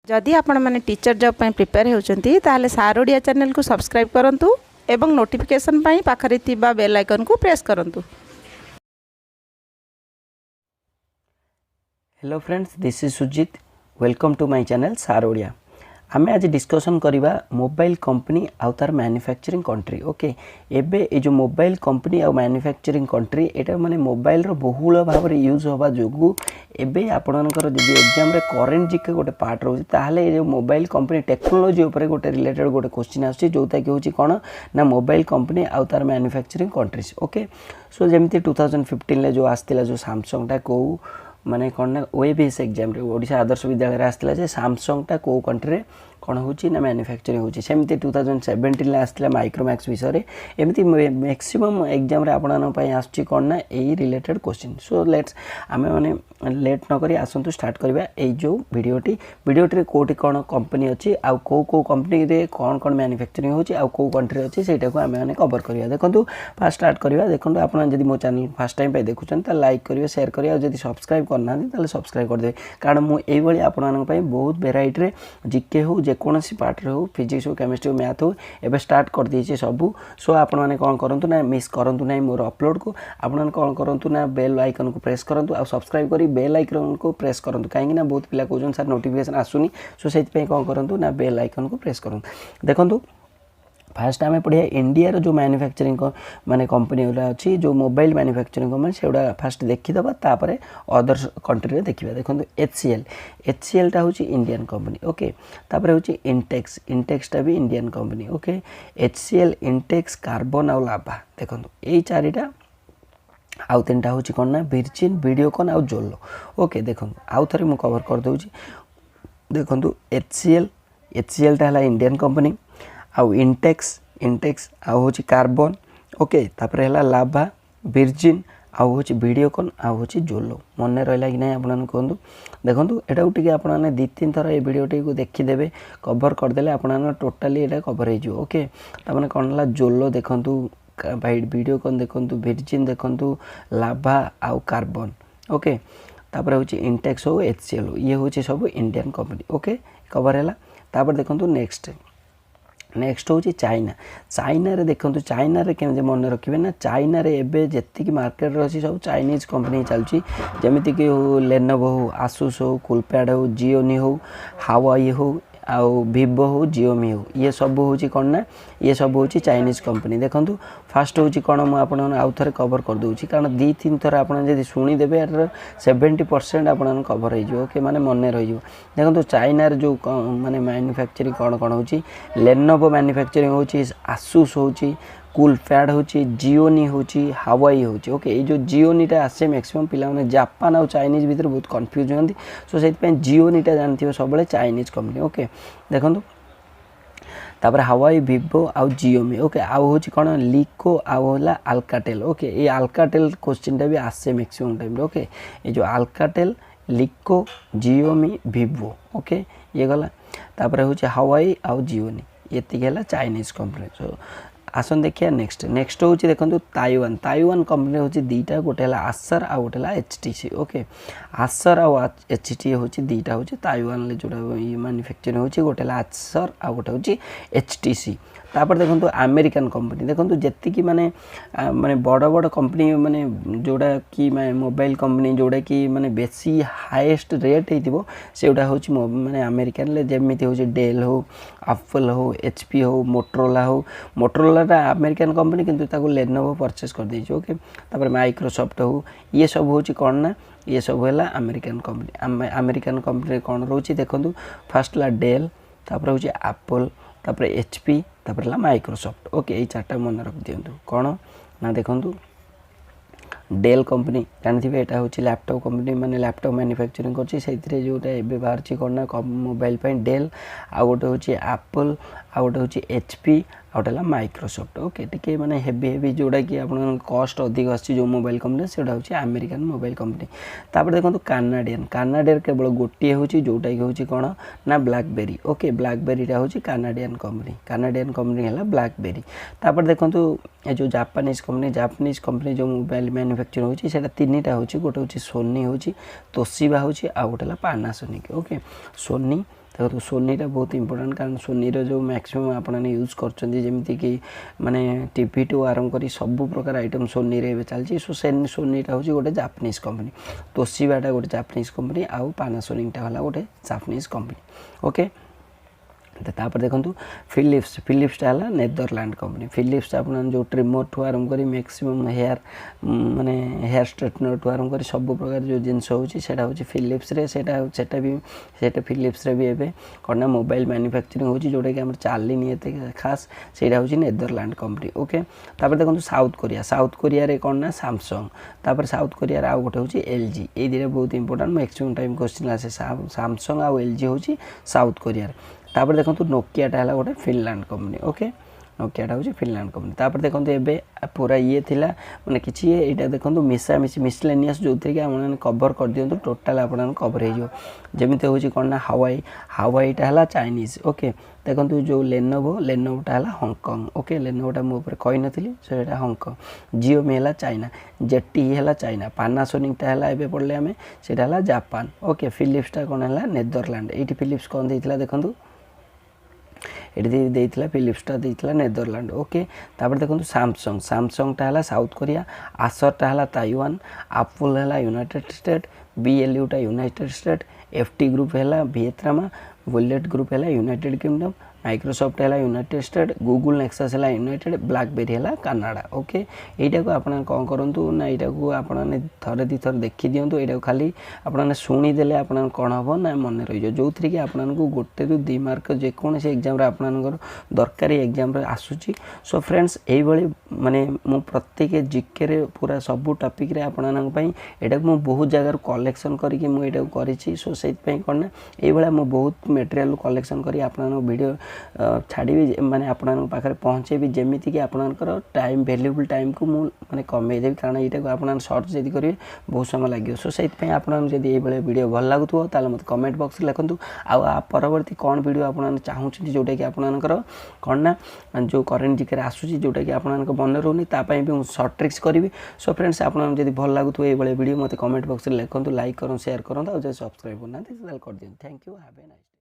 जदि आपण माने टीचर जॉब ପାଇଁ प्रिपेयर होउचंती ताले सार ओडिया चैनल को सब्सक्राइब करंतु एवं नोटिफिकेशन ପାଇଁ पाखरे थिबा बेल आइकन को प्रेस करंतु। Hello friends, this is Sujit. Welcome to my channel सार ओडिया। आम आज डिस्कसन करवा मोबाइल कंपनी आउ तार मैन्युफैक्चरिंग कंट्री। ओके, एबे ए जो मोबाइल कंपनी आउ मैन्युफैक्चरिंग कंट्री एटा माने मोबाइल रो बहुल भाव में यूज होबा जोगु एबे आपनकर जदि एग्जाम रे करेंट जीके गोटे पार्ट रोज ताहले ए जो मोबाइल कंपनी टेक्नोलॉजी ऊपर गोटे रिलेटेड गोटे क्वेश्चन आछि जोता कि होछि कोन ना मोबाइल कंपनी आउ तार मैन्युफैक्चरिंग कंट्रीज। ओके, सो जेमती 2015 ले जो आस्तिला जो सैमसंग टा को माने कौन ना ओएबीएस एग्जाम रे ओडिशा आदर्श विद्यालय रे आस्तिला जे सैमसंग टा को कंट्री रे कौन होची ना मैन्युफैक्चरिंग होची। सेमती 2017 ले आस्तिला माइक्रोमैक्स विषय रे एमती मैक्सिमम एग्जाम रे आपन पई आछि कोन ना एई रिलेटेड क्वेश्चन। सो लेट्स आमे माने लेट न करी आसंतु स्टार्ट करबा एई जो वीडियोटी रे कोठी कोन कंपनी अछि आ को कंपनी रे कोन कोन मैन्युफैक्चरिंग होची आ को कंट्री अछि सेटा को आमे माने कवर करिया। देखंतु फास्ट स्टार्ट करबा। देखंतु आपन जदि मो चैनल फर्स्ट टाइम पे देखुछन त लाइक करियो, शेयर करियो, जदि सब्सक्राइब करना ताले सब्सक्राइब कर दे, कारण मु एई भली आपन पई बहुत वेराइटी रे जीके हो जे कोनसी पार्ट रे हो, फिजिक्स हो, केमिस्ट्री हो, मैथ हो, एबे स्टार्ट कर दीचे सबु। सो आपन माने कोन करंतु ना मिस करंतु नै मोर अपलोड को। आपन माने कोन करंतु ना बेल आइकन को प्रेस करंतु आ सब्सक्राइब करी बेल आइकन को प्रेस करंतु, काहे ना बहुत पिला कहउछन सर नोटिफिकेशन आसुनी। सो सेति पे कोन करंतु ना बेल आइकन को प्रेस करंतु। देखंतु फास्ट आम पढ़िया इंडिया रो जो मैन्युफैक्चरिंग माने कंपनी गुला अच्छी जो मोबाइल मैन्युफैक्चरिंग कंपनी से फास्ट देखीदबा, तापर अदर कंट्री रे देखिबा। देखंतु एचसीएल टा होची इंडियन कंपनी। ओके, तापर होची इंटेक्स टा भी Indian company. Okay, HCL, Intex, Karbonn आ लाभा। देखंतु एई चारिटा आउ तीनटा होची कोन ना वर्जिन, वीडियोकॉन आ जोलो। ओके, देखंतु आउ थरे मु कवर कर दउची। देखंतु एचसीएल टा हला इंडियन कंपनी, आउ इंटेक्स आउ होची कार्बन। ओके, तापर हला लाभा, वर्जिन आउ होची वीडियोकॉन आउ होची जोलो। मन रहला कि नै आपन कहंतु। देखंतु एटा उठी के आपन ने 2-3 थर ए वीडियोटी को देखि देबे, कवर कर देले आपन टोटली एटा कवर हे जो। ओके, त माने कोन हला जोलो देखंतु, भाई वीडियोकॉन देखंतु, वर्जिन देखंतु, लाभा आउ कार्बन। ओके, तापर होची इंटेक्स हो, एचसीएल हो, ये होची सब इंडियन कंपनी। ओके, कवर हैला। तापर देखंतु नेक्स्ट होची चाइना रे। देखंतु चाइना रे केन जे मन रखिबे ना, चाइना रे एबे जेति की मार्केट रहसी सब चाइनीज कंपनी चलची, जेमिति कि लेनोवो हो, आसुस हो, कूलपैड हो, जियोनी हो, हावाई हो, आउ वीवो हो, जियोमी हो, ये सब होची कोन ना, ये सब होची चाइनीज कंपनी। देखंतु फास्ट होची कोन मु आपन आउ थरे कवर कर दोची, कारण 2-3 थर आपन जदि सुनी देबे एटर 70% आपन कवर हे जो। ओके, माने मने रहि जो। देखंतु चाइना रे जो माने मैन्युफैक्चरिंग कोन होची, लेनोवो मैन्युफैक्चरिंग होची, आसुस होची, कूलपैड होची, जियोनी होची, हावाई होची। ओके, ये जो जियोनीटा आसे मैक्सिमम पिला माने जापान और चाइनीज भीतर बहुत कंफ्यूज होंदी। सो सेति पे जियोनीटा जानथियो सबले चाइनीज कंपनी। ओके, देखंतु तापर हावाई, वीवो आउ जियोमी। ओके, आउ होची कोन लिको आउ होला अल्काटेल। ओके, ये अल्काटेल क्वेश्चन टा भी आसे मैक्सिमम टाइम। ओके, ये जो अल्काटेल, लिको, जियोमी, वीवो। ओके, ये गला। तापर होची हावाई आउ जियोनी, एति गेला चाइनीज कंपनी। सो आसन देखिए नेक्स्ट होची देखंतु ताइवान कंपनी होची दीटा, गोटे हला आसर आ गोटे हला एचटीसी। ओके, आसर आ एचटी होची दीटा होची ताइवान ले जोडा मैन्युफैक्चरिंग होची, गोटे हला आसर आ गोटे होची एचटीसी। तापर देखंतु अमेरिकन कंपनी। देखंतु जेति की माने बड़ कंपनी माने जोडा की मोबाइल कंपनी जोडा की माने बेसी हाईएस्ट रेट हेतिबो सेउडा होची माने अमेरिकन ले, जेमिति होची डेल हो, एप्पल हो, एचपी हो, मोटरोला हो। मोटरोला टा अमेरिकन कंपनी किंतु ताको लेनोवो परचेस कर देछि। ओके, तापर माइक्रोसॉफ्ट हो, ये सब होची कोन ना, ये सब हैला अमेरिकन कंपनी। अमेरिकन कंपनी कोन रहउची देखंतु, फर्स्ट ला डेल, तापर होची एप्पल, तापर एचपी, तापर ला माइक्रोसॉफ्ट। ओके, ये चारटा मन रख दियंतु। कोन ना देखंतु डेल कंपनी जानथिबे, एटा होची लैपटॉप कंपनी, माने लैपटॉप मैन्युफैक्चरिंग करछि, सेथिरे जोटा एबे बाहरछि कोन ना मोबाइल पे डेल, आ गोटे होची एप्पल, आ गोटे होची एचपी, आउटला माइक्रोसॉफ्ट। ओके, टिके माने हेवी जोड़ा कि आपन कॉस्ट अधिक आछि जो मोबाइल कंपनी सेटा होची अमेरिकन मोबाइल कंपनी। तापर देखंतु कानाडियन केवल गोटिए होची जोटा कि होची कोन ना ब्लैकबेरी। ओके, ब्लैकबेरी टा होची कानाडियन कंपनी हला ब्लैकबेरी। तापर देखंतु ए जो जापानीज कंपनी जो मोबाइल मैन्युफैक्चरिंग होची सेटा तीनटा होची, गोटे होची सोनी होची, तोशिबा होची, आ गोटेला पानासोनिक। ओके, सोनी, देखो सोनीटा बहुत इंपोर्टेंट कारण सोनीर जो मैक्सिमम आपने यूज करमती माने टीवी टू आरंभ कर सब प्रकार आइटम सोनी रे चलती सो सोनीटा हूँ गोटे जापानीज कंपनी तोशिबाटा गोटे जापानीज कंपनी आउ पानासोनिकटा है गोटे जापानीज कंपनी ओके तापर देखो फिलिप्सटा है नेदरलैंड कंपनी फिलिप्स आप जो ट्रिमर ठू आरंभ कर मैक्सिमम हेयर माने हेयर स्ट्रेटनर ठू आरंभ कर सब प्रकार जो जिनस होता फिलिप्स सेटा फिलिप्स भी एवं कौन मोबाइल मैन्युफैक्चरिंग हो जोटा कि आम चलनी एत खास से हूँ नेदरलैंड कंपनी ओके तापर देखो साउथ कोरिया कौन ना सैमसंग तापर साउथ कोरिया आउ गोटे हूँ एलजी ये दुटा बहुत इंपोर्टेंट मैक्सिमम टाइम क्वेश्चन आसे सैमसंग आउ एलजी हूँ साउथ कोरिया तापर देखो नोकियाटा है गोटे फिनलैंड कंपनी ओके नोकियाटा हूँ फिनलैंड कंपनी तापर देखो एबे पूरा ये थिला माने किछि एटा देखो मिसामिसी मिसलेनियस जो थी कि कवर कर दियंतु टोटाल आपन कवर हो जमीते हूँ कौन ना हावाईटा है चाइनीज ओके देखो जो लेनोवोटा है हांगकांग ओके लेनोवोटा मुझे कही नी सो हांगकांग जिओमी है चाइना जेटी है चाइना पानासोनिकटा है पढ़ले आम से जापान ओके फिलिप्सटा कौन है नेदरलैंड ये फिलिप्स कौन देता देखो ये देता फिलिप्सटा देता नेदरलैंड ओके तापर देखो सैमसंगटा है साउथ कोरिया आसरटा है ताइवान एप्पल है यूनाइटेड स्टेट बीएलयूटा यूनाइटेड स्टेट एफटी ग्रुप है वियतनाम वॉलेट ग्रुप है यूनाइटेड किंगडम माइक्रोसॉफ्ट है यूनाइटेड स्टेट गूगल नेक्सस है यूनाइटेड ब्लैकबेरी है कनाडा ओके यहीटा को आप कौन करूँ ना यहाँ को आपने थरे दी थर देखी दिंतु यहाँ खाली आपने शुणीदे आप कौन हम ना मन रही जो थी कि आपको गोटे रु 2 मार्क जेकोसी एग्जाम आपंकर दरकारी एग्जाम आसूची सो फ्रेंड्स यही माने मु प्रत्येक जिके रे पूरा सबू टॉपिक रे आपंपाई यहाँ को बहुत जगार कलेक्शन करके मुझे करी सो से कौन ना ये मु बहुत मटेरियल कलेक्शन करी वीडियो छाड़ी माने आपन पाखे पहुँचेबी जमीती कि आपनकर टाइम वैल्यूएबल टाइम को मुझे कमेदेवी कारण यहाँ को आप सर्च जब करेंगे बहुत समय लगे सो से आपड़ी ये वीडियो भल लगुव ताल मत कमेंट बॉक्स लिखूँ आ परवर्ती कौन वीडियो आप चाहते जोटा कि आपनकर कौन ना जो करेन्ट जिके आसूसी जोटा कि आप मन रोनी भी सर्ट ट्रिक्स करी सो फ्रेंड्स आप भल लगुव ये वीडियो मत कमेंट बॉक्स लिखूँ लाइक करूँ शेयर करूँ और जब सब्सक्राइब करना कर दिखाँ thank you have a nice